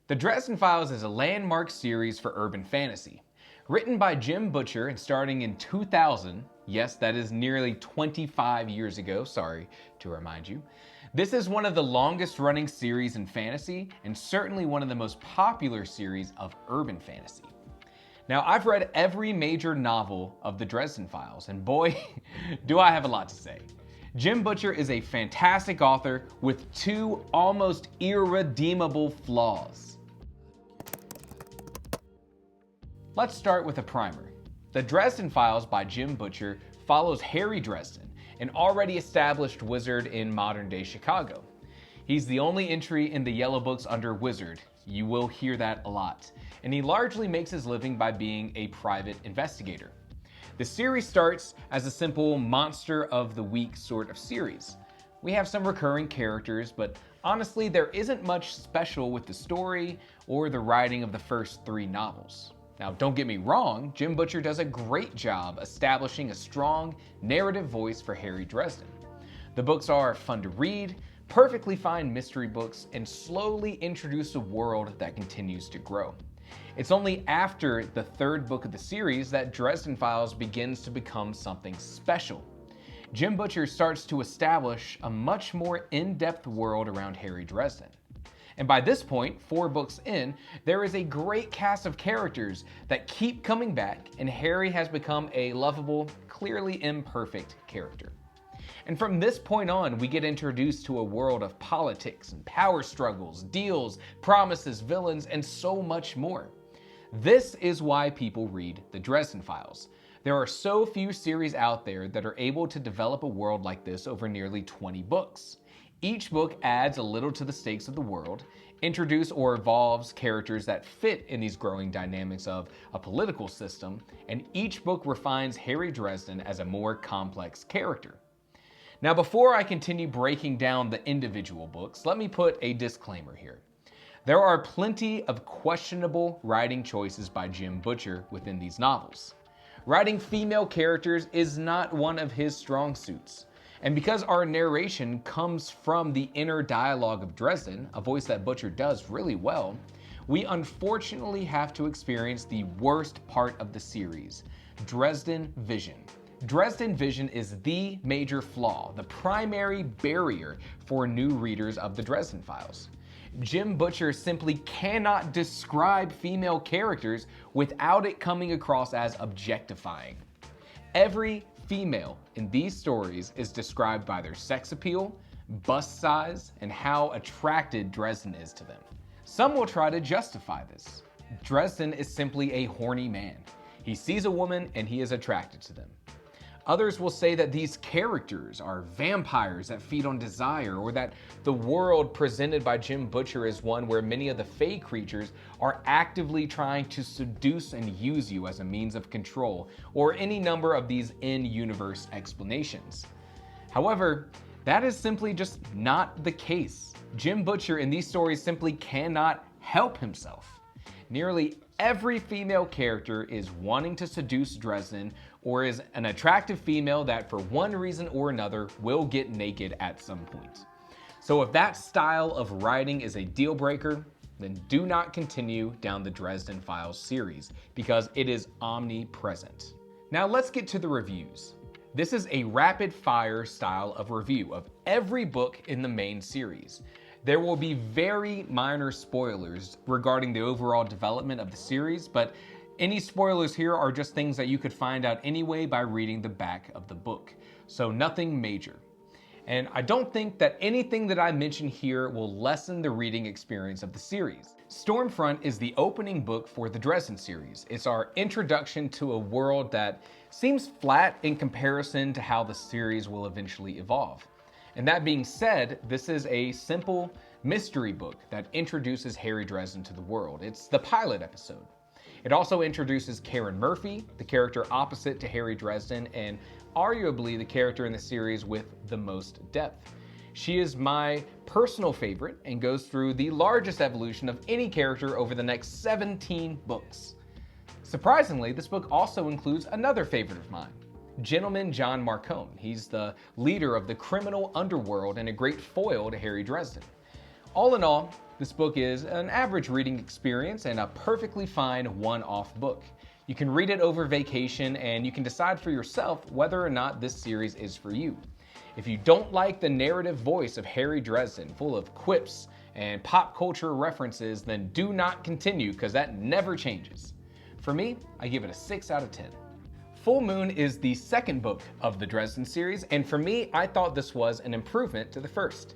The Dresden Files is a landmark series for urban fantasy. Written by Jim Butcher and starting in 2000, yes, that is nearly 25 years ago, sorry to remind you, this is one of the longest running series in fantasy and certainly one of the most popular series of urban fantasy. Now, I've read every major novel of the Dresden Files, and boy, do I have a lot to say. Jim Butcher is a fantastic author with two almost irredeemable flaws. Let's start with a primer. The Dresden Files by Jim Butcher follows Harry Dresden, an already established wizard in modern-day Chicago. He's the only entry in the Yellow Books under wizard. You will hear that a lot. And he largely makes his living by being a private investigator. The series starts as a simple monster of the week sort of series. We have some recurring characters, but honestly, there isn't much special with the story or the writing of the first three novels. Now, don't get me wrong, Jim Butcher does a great job establishing a strong narrative voice for Harry Dresden. The books are fun to read, perfectly fine mystery books, and slowly introduce a world that continues to grow. It's only after the third book of the series that Dresden Files begins to become something special. Jim Butcher starts to establish a much more in-depth world around Harry Dresden. And by this point, 4 books in, there is a great cast of characters that keep coming back, and Harry has become a lovable, clearly imperfect character. And from this point on, we get introduced to a world of politics and power struggles, deals, promises, villains, and so much more. This is why people read the Dresden Files. There are so few series out there that are able to develop a world like this over nearly 20 books. Each book adds a little to the stakes of the world, introduce or evolves characters that fit in these growing dynamics of a political system, and each book refines Harry Dresden as a more complex character. Now, before I continue breaking down the individual books, let me put a disclaimer here. There are plenty of questionable writing choices by Jim Butcher within these novels. Writing female characters is not one of his strong suits. And because our narration comes from the inner dialogue of Dresden, a voice that Butcher does really well, we unfortunately have to experience the worst part of the series, Dresden Vision. Dresden Vision is the major flaw, the primary barrier for new readers of the Dresden Files. Jim Butcher simply cannot describe female characters without it coming across as objectifying. Every female in these stories is described by their sex appeal, bust size, and how attracted Dresden is to them. Some will try to justify this. Dresden is simply a horny man. He sees a woman and he is attracted to them. Others will say that these characters are vampires that feed on desire, or that the world presented by Jim Butcher is one where many of the Fae creatures are actively trying to seduce and use you as a means of control, or any number of these in-universe explanations. However, that is simply just not the case. Jim Butcher in these stories simply cannot help himself. Nearly every female character is wanting to seduce Dresden, or is an attractive female that for one reason or another will get naked at some point. So if that style of writing is a deal breaker, then do not continue down the Dresden Files series because it is omnipresent. Now let's get to the reviews. This is a rapid fire style of review of every book in the main series. There will be very minor spoilers regarding the overall development of the series, but any spoilers here are just things that you could find out anyway by reading the back of the book. So nothing major. And I don't think that anything that I mention here will lessen the reading experience of the series. Stormfront is the opening book for the Dresden series. It's our introduction to a world that seems flat in comparison to how the series will eventually evolve. And that being said, this is a simple mystery book that introduces Harry Dresden to the world. It's the pilot episode. It also introduces Karen Murphy, the character opposite to Harry Dresden, and arguably the character in the series with the most depth. She is my personal favorite and goes through the largest evolution of any character over the next 17 books. Surprisingly, this book also includes another favorite of mine, Gentleman John Marcone. He's the leader of the criminal underworld and a great foil to Harry Dresden. All in all, this book is an average reading experience and a perfectly fine one-off book. You can read it over vacation and you can decide for yourself whether or not this series is for you. If you don't like the narrative voice of Harry Dresden, full of quips and pop culture references, then do not continue because that never changes. For me, I give it a 6 out of 10. Full Moon is the second book of the Dresden series, and for me, I thought this was an improvement to the first.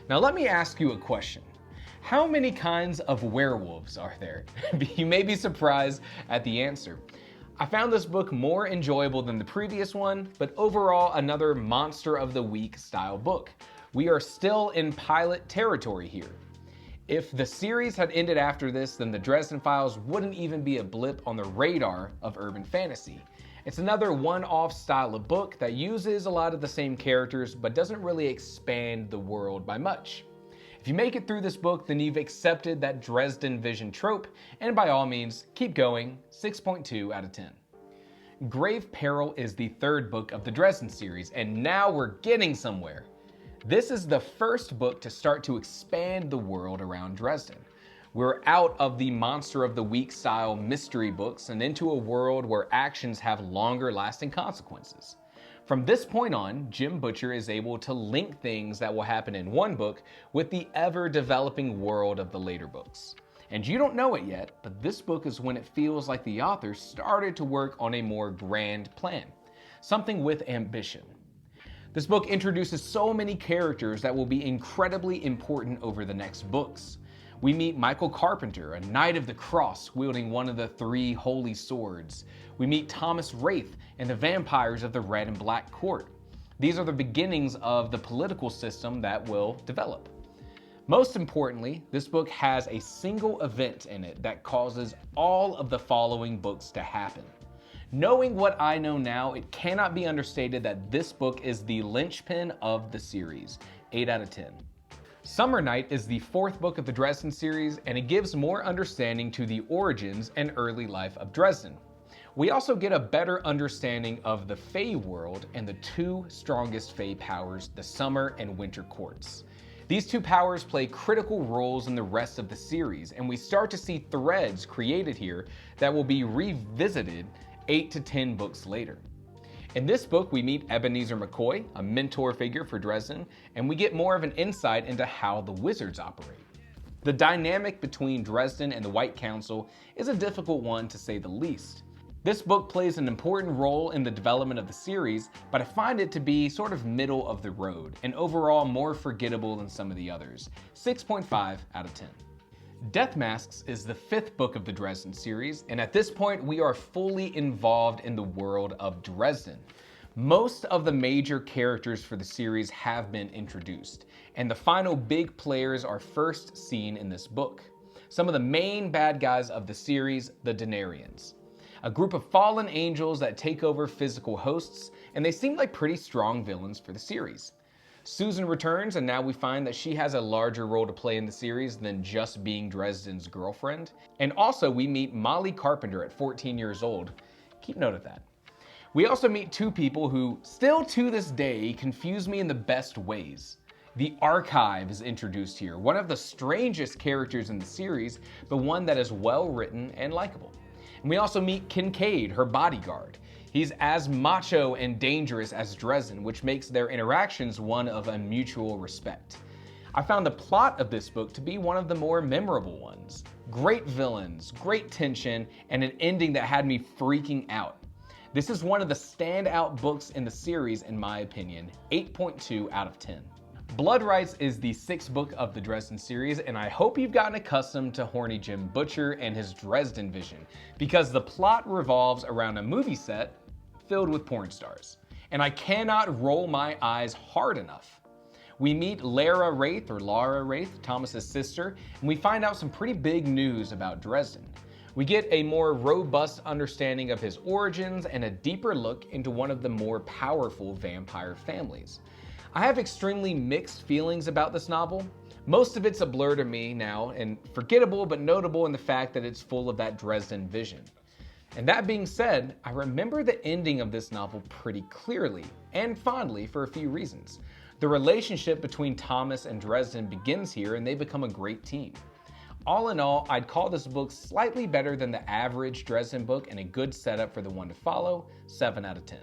Now let me ask you a question. How many kinds of werewolves are there? You may be surprised at the answer. I found this book more enjoyable than the previous one, but overall another Monster of the Week style book. We are still in pilot territory here. If the series had ended after this, then the Dresden Files wouldn't even be a blip on the radar of urban fantasy. It's another one-off style of book that uses a lot of the same characters, but doesn't really expand the world by much. If you make it through this book, then you've accepted that Dresden vision trope, and by all means, keep going, 6.2 out of 10. Grave Peril is the third book of the Dresden series, and now we're getting somewhere. This is the first book to start to expand the world around Dresden. We're out of the Monster of the Week style mystery books and into a world where actions have longer lasting consequences. From this point on, Jim Butcher is able to link things that will happen in one book with the ever-developing world of the later books. And you don't know it yet, but this book is when it feels like the author started to work on a more grand plan, something with ambition. This book introduces so many characters that will be incredibly important over the next books. We meet Michael Carpenter, a Knight of the Cross wielding one of the 3 holy swords. We meet Thomas Wraith and the vampires of the Red and Black Court. These are the beginnings of the political system that will develop. Most importantly, this book has a single event in it that causes all of the following books to happen. Knowing what I know now, it cannot be understated that this book is the linchpin of the series, 8 out of 10. Summer Night is the 4th book of the Dresden series, and it gives more understanding to the origins and early life of Dresden. We also get a better understanding of the Fey world and the 2 strongest Fey powers, the Summer and Winter Courts. These 2 powers play critical roles in the rest of the series, and we start to see threads created here that will be revisited 8 to 10 books later. In this book, we meet Ebenezer McCoy, a mentor figure for Dresden, and we get more of an insight into how the wizards operate. The dynamic between Dresden and the White Council is a difficult one to say the least. This book plays an important role in the development of the series, but I find it to be sort of middle of the road, and overall more forgettable than some of the others, 6.5 out of 10. Death Masks is the 5th book of the Dresden series, and at this point we are fully involved in the world of Dresden. Most of the major characters for the series have been introduced, and the final big players are first seen in this book. Some of the main bad guys of the series, the Denarians. A group of fallen angels that take over physical hosts, and they seem like pretty strong villains for the series. Susan returns, and now we find that she has a larger role to play in the series than just being Dresden's girlfriend. And also we meet Molly Carpenter at 14 years old. Keep note of that. We also meet 2 people who, still to this day, confuse me in the best ways. The Archive is introduced here, one of the strangest characters in the series, but one that is well written and likable. And we also meet Kincaid, her bodyguard. He's as macho and dangerous as Dresden, which makes their interactions one of a mutual respect. I found the plot of this book to be one of the more memorable ones. Great villains, great tension, and an ending that had me freaking out. This is one of the standout books in the series in my opinion, 8.2 out of 10. Blood Rites is the 6th book of the Dresden series, and I hope you've gotten accustomed to horny Jim Butcher and his Dresden vision, because the plot revolves around a movie set filled with porn stars. And I cannot roll my eyes hard enough. We meet Lara Wraith, Thomas's sister, and we find out some pretty big news about Dresden. We get a more robust understanding of his origins and a deeper look into one of the more powerful vampire families. I have extremely mixed feelings about this novel. Most of it's a blur to me now, and forgettable but notable in the fact that it's full of that Dresden vision. And that being said, I remember the ending of this novel pretty clearly and fondly for a few reasons. The relationship between Thomas and Dresden begins here, and they become a great team. All in all, I'd call this book slightly better than the average Dresden book and a good setup for the one to follow, 7 out of 10.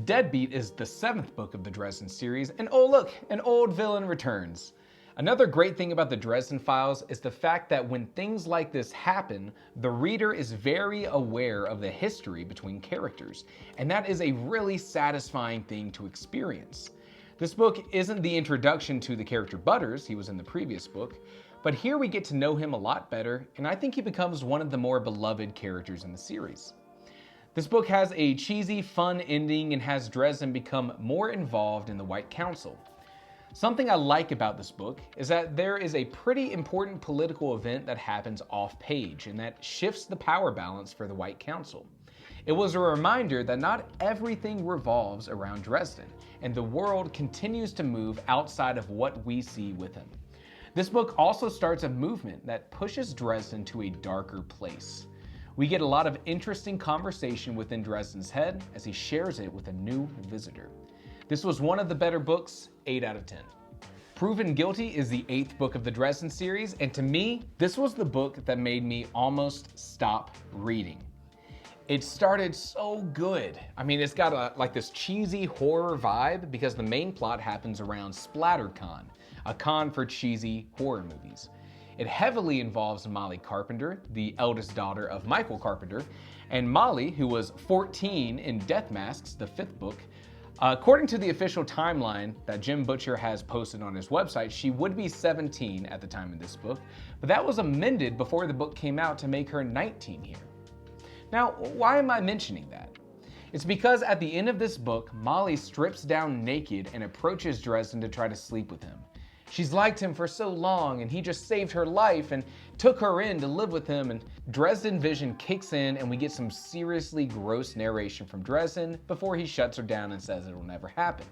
Deadbeat is the 7th book of the Dresden series, and oh look, an old villain returns. Another great thing about the Dresden Files is the fact that when things like this happen, the reader is very aware of the history between characters, and that is a really satisfying thing to experience. This book isn't the introduction to the character Butters, he was in the previous book, but here we get to know him a lot better, and I think he becomes one of the more beloved characters in the series. This book has a cheesy, fun ending and has Dresden become more involved in the White Council. Something I like about this book is that there is a pretty important political event that happens off-page and that shifts the power balance for the White Council. It was a reminder that not everything revolves around Dresden, and the world continues to move outside of what we see with him. This book also starts a movement that pushes Dresden to a darker place. We get a lot of interesting conversation within Dresden's head as he shares it with a new visitor. This was one of the better books, 8 out of 10. Proven Guilty is the 8th book of the Dresden series, and to me, this was the book that made me almost stop reading. It started so good. I mean, it's got like this cheesy horror vibe because the main plot happens around SplatterCon, a con for cheesy horror movies. It heavily involves Molly Carpenter, the eldest daughter of Michael Carpenter, and Molly, who was 14 in Death Masks, the 5th book. According to the official timeline that Jim Butcher has posted on his website, she would be 17 at the time of this book, but that was amended before the book came out to make her 19 here. Now, why am I mentioning that? It's because at the end of this book, Molly strips down naked and approaches Dresden to try to sleep with him. She's liked him for so long, and he just saved her life and took her in to live with him, and Dresden vision kicks in and we get some seriously gross narration from Dresden before he shuts her down and says it'll never happen.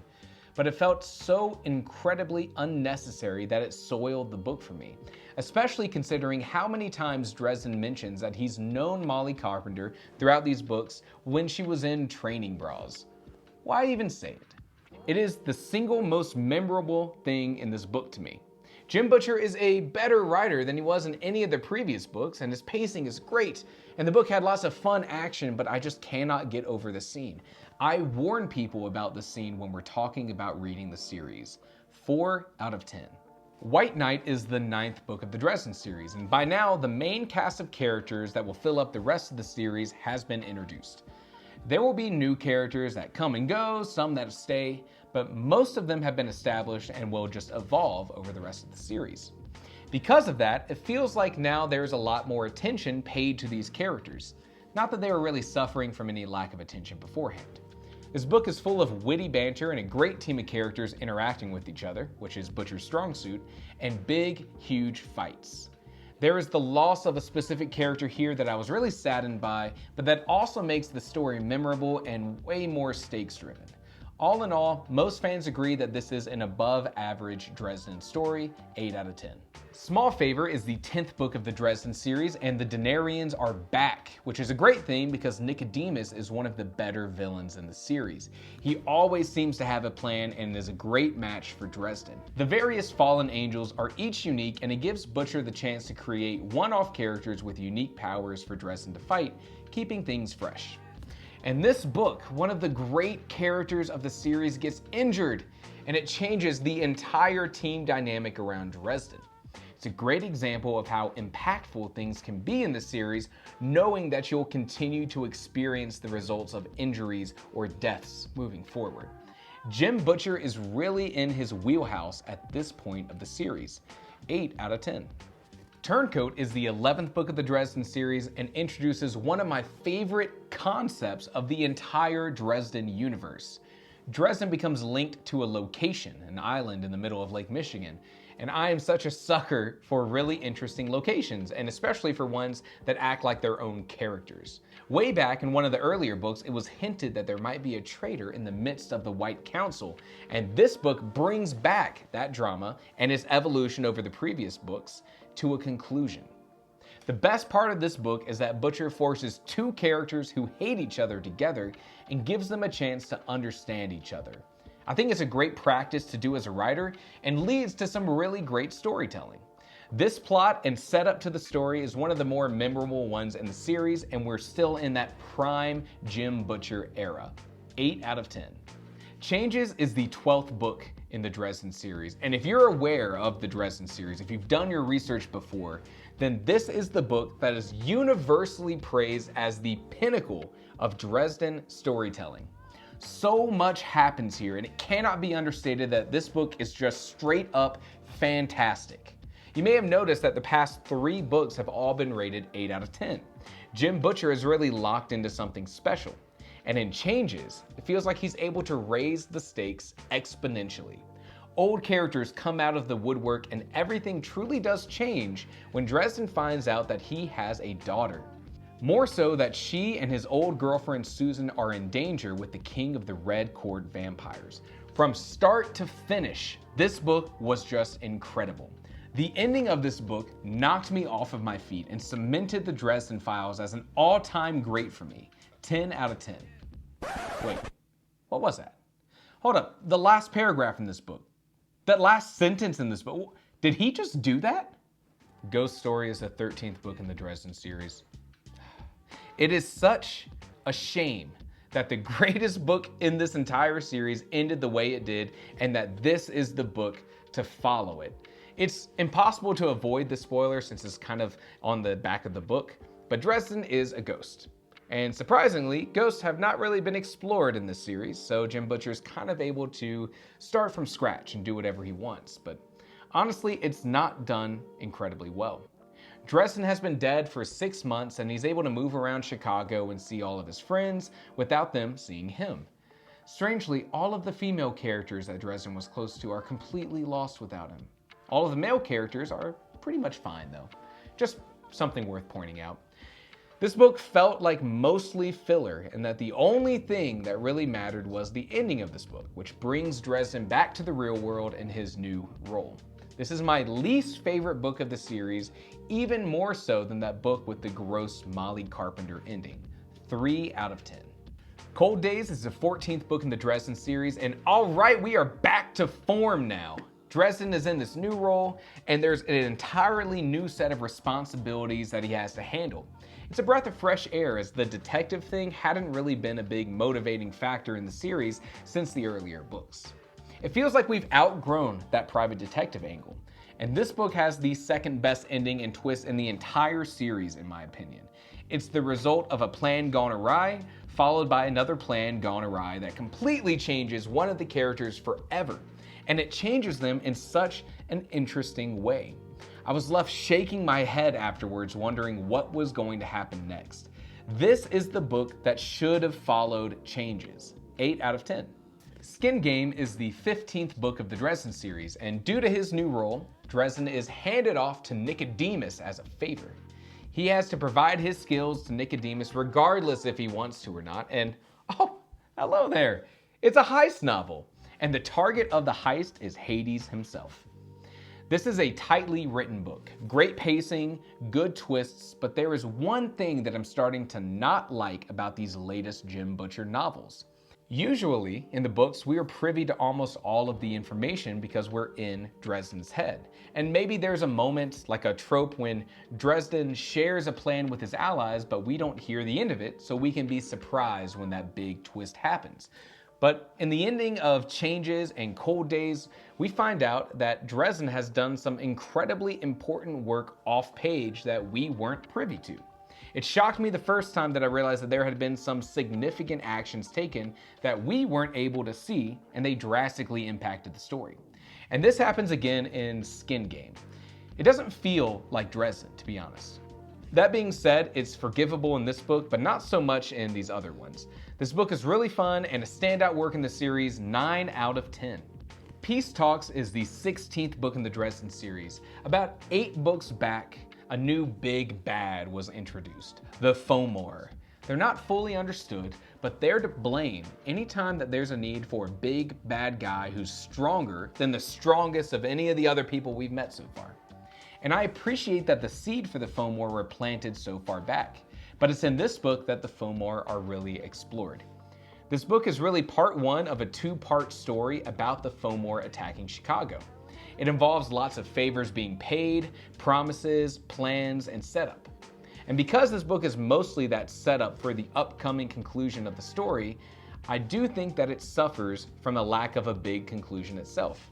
But it felt so incredibly unnecessary that it soiled the book for me, especially considering how many times Dresden mentions that he's known Molly Carpenter throughout these books when she was in training bras. Why even say it? It is the single most memorable thing in this book to me. Jim Butcher is a better writer than he was in any of the previous books, and his pacing is great, and the book had lots of fun action, but I just cannot get over the scene. I warn people about the scene when we're talking about reading the series. 4 out of 10. White Knight is the 9th book of the Dresden series, and by now the main cast of characters that will fill up the rest of the series has been introduced. There will be new characters that come and go, some that stay, but most of them have been established and will just evolve over the rest of the series. Because of that, it feels like now there's a lot more attention paid to these characters. Not that they were really suffering from any lack of attention beforehand. This book is full of witty banter and a great team of characters interacting with each other, which is Butcher's strong suit, and big, huge fights. There is the loss of a specific character here that I was really saddened by, but that also makes the story memorable and way more stakes driven. All in all, most fans agree that this is an above average Dresden story, 8 out of 10. Small Favor is the 10th book of the Dresden series, and the Denarians are back, which is a great thing because Nicodemus is one of the better villains in the series. He always seems to have a plan and is a great match for Dresden. The various fallen angels are each unique, and it gives Butcher the chance to create one-off characters with unique powers for Dresden to fight, keeping things fresh. In this book, one of the great characters of the series gets injured, and it changes the entire team dynamic around Dresden. It's a great example of how impactful things can be in the series, knowing that you'll continue to experience the results of injuries or deaths moving forward. Jim Butcher is really in his wheelhouse at this point of the series, 8 out of 10. Turncoat is the 11th book of the Dresden series and introduces one of my favorite concepts of the entire Dresden universe. Dresden becomes linked to a location, an island in the middle of Lake Michigan, and I am such a sucker for really interesting locations, and especially for ones that act like their own characters. Way back in one of the earlier books, it was hinted that there might be a traitor in the midst of the White Council, and this book brings back that drama and its evolution over the previous books to a conclusion. The best part of this book is that Butcher forces two characters who hate each other together and gives them a chance to understand each other. I think it's a great practice to do as a writer and leads to some really great storytelling. This plot and setup to the story is one of the more memorable ones in the series, and we're still in that prime Jim Butcher era. 8 out of 10. Changes is the 12th book in the Dresden series, and if you're aware of the Dresden series, if you've done your research before, then this is the book that is universally praised as the pinnacle of Dresden storytelling. So much happens here, and it cannot be understated that this book is just straight up fantastic. You may have noticed that the past 3 books have all been rated 8 out of 10. Jim Butcher is really locked into something special. And in Changes, it feels like he's able to raise the stakes exponentially. Old characters come out of the woodwork and everything truly does change when Dresden finds out that he has a daughter. More so that she and his old girlfriend Susan are in danger with the king of the Red Court vampires. From start to finish, this book was just incredible. The ending of this book knocked me off of my feet and cemented the Dresden Files as an all-time great for me. 10 out of 10. Wait, what was that? Hold up, the last paragraph in this book. That last sentence in this book, did he just do that? Ghost Story is the 13th book in the Dresden series. It is such a shame that the greatest book in this entire series ended the way it did, and that this is the book to follow it. It's impossible to avoid the spoiler since it's kind of on the back of the book, but Dresden is a ghost. And surprisingly, ghosts have not really been explored in this series, so Jim Butcher's kind of able to start from scratch and do whatever he wants, but honestly, it's not done incredibly well. Dresden has been dead for 6 months, and he's able to move around Chicago and see all of his friends without them seeing him. Strangely, all of the female characters that Dresden was close to are completely lost without him. All of the male characters are pretty much fine though. Just something worth pointing out. This book felt like mostly filler, and that the only thing that really mattered was the ending of this book, which brings Dresden back to the real world in his new role. This is my least favorite book of the series, even more so than that book with the gross Molly Carpenter ending. 3 out of 10. Cold Days is the 14th book in the Dresden series, and alright, we are back to form now. Dresden is in this new role, and there's an entirely new set of responsibilities that he has to handle. It's a breath of fresh air, as the detective thing hadn't really been a big motivating factor in the series since the earlier books. It feels like we've outgrown that private detective angle, and this book has the second best ending and twist in the entire series in my opinion. It's the result of a plan gone awry, followed by another plan gone awry that completely changes one of the characters forever, and it changes them in such an interesting way. I was left shaking my head afterwards, wondering what was going to happen next. This is the book that should have followed Changes. 8 out of 10. Skin Game is the 15th book of the Dresden series, and due to his new role, Dresden is handed off to Nicodemus as a favor. He has to provide his skills to Nicodemus regardless if he wants to or not, and oh, hello there. It's a heist novel, and the target of the heist is Hades himself. This is a tightly written book, great pacing, good twists, but there is one thing that I'm starting to not like about these latest Jim Butcher novels. Usually, in the books, we are privy to almost all of the information because we're in Dresden's head. And maybe there's a moment, like a trope, when Dresden shares a plan with his allies, but we don't hear the end of it, so we can be surprised when that big twist happens. But in the ending of Changes and Cold Days, we find out that Dresden has done some incredibly important work off-page that we weren't privy to. It shocked me the first time that I realized that there had been some significant actions taken that we weren't able to see, and they drastically impacted the story. And this happens again in Skin Game. It doesn't feel like Dresden, to be honest. That being said, it's forgivable in this book, but not so much in these other ones. This book is really fun and a standout work in the series. 9 out of 10. Peace Talks is the 16th book in the Dresden series. About 8 books back, a new big bad was introduced, the Fomor. They're not fully understood, but they're to blame anytime that there's a need for a big bad guy who's stronger than the strongest of any of the other people we've met so far. And I appreciate that the seed for the Fomor were planted so far back, but it's in this book that the Fomor are really explored. This book is really part one of a two-part story about the Fomor attacking Chicago. It involves lots of favors being paid, promises, plans, and setup. And because this book is mostly that setup for the upcoming conclusion of the story, I do think that it suffers from the lack of a big conclusion itself.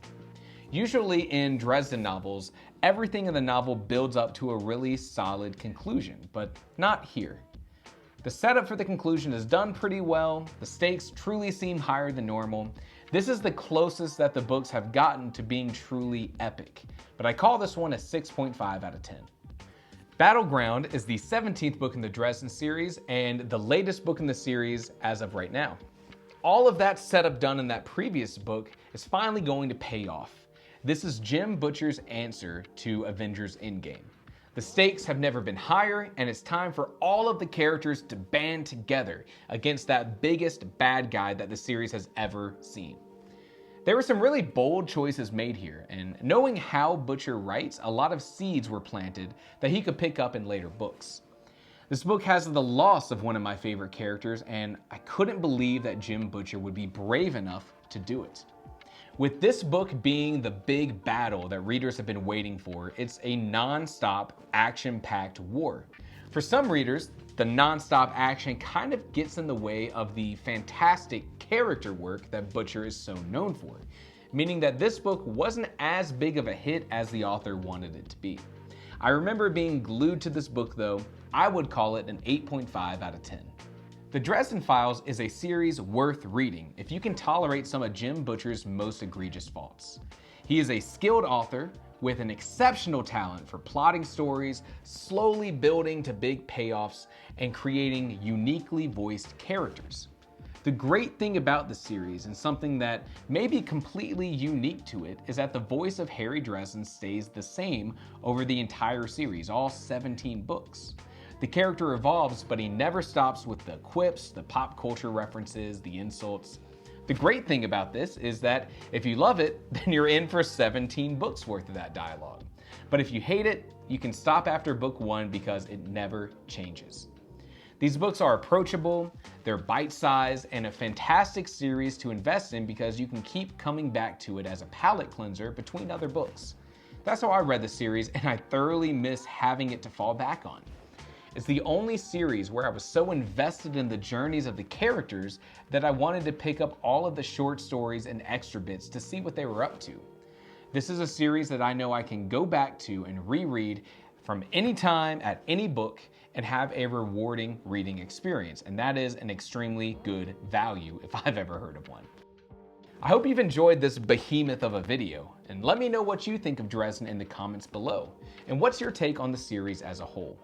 Usually in Dresden novels, everything in the novel builds up to a really solid conclusion, but not here. The setup for the conclusion is done pretty well, the stakes truly seem higher than normal. This is the closest that the books have gotten to being truly epic, but I call this one a 6.5 out of 10. Battleground is the 17th book in the Dresden series and the latest book in the series as of right now. All of that setup done in that previous book is finally going to pay off. This is Jim Butcher's answer to Avengers Endgame. The stakes have never been higher, and it's time for all of the characters to band together against that biggest bad guy that the series has ever seen. There were some really bold choices made here, and knowing how Butcher writes, a lot of seeds were planted that he could pick up in later books. This book has the loss of one of my favorite characters, and I couldn't believe that Jim Butcher would be brave enough to do it. With this book being the big battle that readers have been waiting for, it's a non-stop, action-packed war. For some readers, the non-stop action kind of gets in the way of the fantastic character work that Butcher is so known for, meaning that this book wasn't as big of a hit as the author wanted it to be. I remember being glued to this book though. I would call it an 8.5 out of 10. The Dresden Files is a series worth reading if you can tolerate some of Jim Butcher's most egregious faults. He is a skilled author with an exceptional talent for plotting stories, slowly building to big payoffs, and creating uniquely voiced characters. The great thing about the series, and something that may be completely unique to it, is that the voice of Harry Dresden stays the same over the entire series, all 17 books. The character evolves, but he never stops with the quips, the pop culture references, the insults. The great thing about this is that if you love it, then you're in for 17 books worth of that dialogue. But if you hate it, you can stop after book one because it never changes. These books are approachable, they're bite-sized, and a fantastic series to invest in because you can keep coming back to it as a palate cleanser between other books. That's how I read the series, and I thoroughly miss having it to fall back on. It's the only series where I was so invested in the journeys of the characters that I wanted to pick up all of the short stories and extra bits to see what they were up to. This is a series that I know I can go back to and reread from any time at any book and have a rewarding reading experience, and that is an extremely good value if I've ever heard of one. I hope you've enjoyed this behemoth of a video, and let me know what you think of Dresden in the comments below, and what's your take on the series as a whole.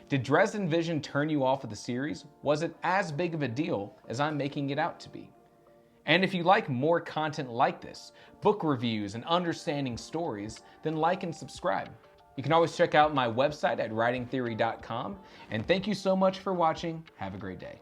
Did Dresden Vision turn you off of the series? Was it as big of a deal as I'm making it out to be? And if you like more content like this, book reviews and understanding stories, then like and subscribe. You can always check out my website at writingtheory.com, and thank you so much for watching. Have a great day.